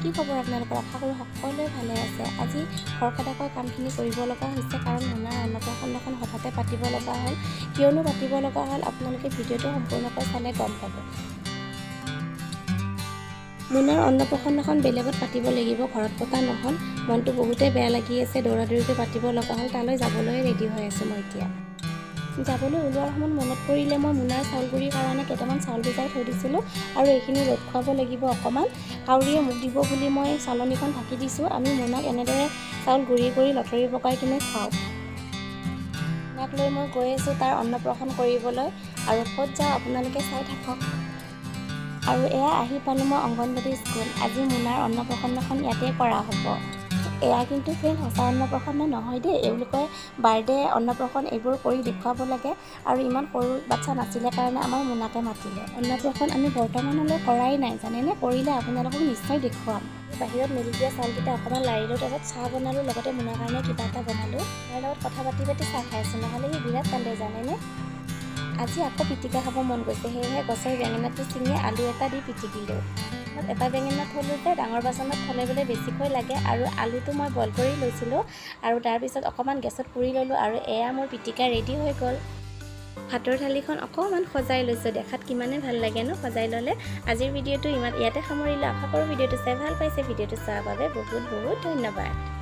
কি খবৰ আপোনালোকৰ? আশা কৰোঁ সকলোৱে ভালে আছে। আজি খৰখেদাকৈ কামখিনি কৰিব লগা হৈছে কাৰণ মোনাৰ অন্নপ্ৰাশনখন হঠাতে পাতিব লগা হ'ল। কিয়নো পাতিব লগা হ'ল আপোনালোকে ভিডিঅ'টো সম্পূৰ্ণকৈ চালে গম পাব। মোনাৰ অন্নপ্ৰাশনখন বেলেগত পাতিব লাগিব, ঘৰত পতা নহ'ল। মনটো বহুতেই বেয়া লাগি আছে, দৌৰাদৌৰিকৈ পাতিব লগা হ'ল। তালৈ যাবলৈ ৰেডি হৈ আছোঁ মই এতিয়া। যাবলৈ ওলোৱাৰ সময়ত মনত পৰিলে মই মোনাৰ চাউল গুড়িৰ কাৰণে কেইটামান চাউল ভিজাই থৈ দিছিলোঁ আৰু এইখিনি ৰ'দ খুৱাব লাগিব অকণমান। কাউৰীয়ে মোক দিব বুলি মই চালনীখন ঢাকি দিছোঁ। আমি মোনাক এনেদৰে চাউল গুড়ি কৰি লঠৰি পকাই কিনে খাওঁ। মোনাক লৈ মই গৈ আছোঁ তাৰ অন্নপ্ৰাশন কৰিবলৈ আৰু ক'ত যাওঁ আপোনালোকে চাই থাকক। আৰু এয়া আহি পালোঁ মই অংগনবাড়ী স্কুল। আজি মোনাৰ অন্নপ্ৰাশনখন ইয়াতে কৰা হ'ব। এয়া কিন্তু ফ্ৰেণ্ড সঁচা অন্নপ্ৰাশন নহয় দেই, এওঁলোকে বাৰ্থডে অন্নপ্ৰাশন এইবোৰ কৰি দেখুৱাব লাগে আৰু ইমান সৰু বাচ্ছা নাছিলে কাৰণে আমাৰ মোনাকে মাতিলে। অন্নপ্ৰাশন আমি বৰ্তমানলৈ কৰাই নাই জানেনে, কৰিলে আপোনালোকক নিশ্চয় দেখুৱাম। বাহিৰত মেলি দিয়া চাউলকেইটা অকণমান লাৰিলোঁ, তাৰপিছত চাহ বনালোঁ, লগতে মোনাৰ কাৰণে কিবা এটা বনালোঁ। তাৰ লগত কথা পাতি চাহ খাই আছোঁ, নহ'লে সি বিৰাট কান্দে জানেনে। আজি আকৌ পিটিকা খাব মন গৈছে, সেয়েহে গছৰ বেঙেনাটো ছিঙি আলু এটা দি পিটিকিলোঁ। এটা বেঙেনা থলোঁ যে ডাঙৰ বাচনত থ'লে বোলে বেছিকৈ লাগে আৰু আলুটো মই বইল কৰি লৈছিলোঁ আৰু তাৰপিছত অকণমান গেছত পুৰি ল'লোঁ আৰু এয়া মোৰ পিটিকা ৰেডি হৈ গ'ল। ভাতৰ থালিখন অকণমান সজাই লৈছোঁ, দেখাত কিমানে ভাল লাগে ন সজাই ল'লে। আজিৰ ভিডিঅ'টো ইয়াতে সামৰিলোঁ। আশা কৰোঁ ভিডিঅ'টো চাই ভাল পাইছে। ভিডিঅ'টো চোৱাৰ বাবে বহুত বহুত ধন্যবাদ।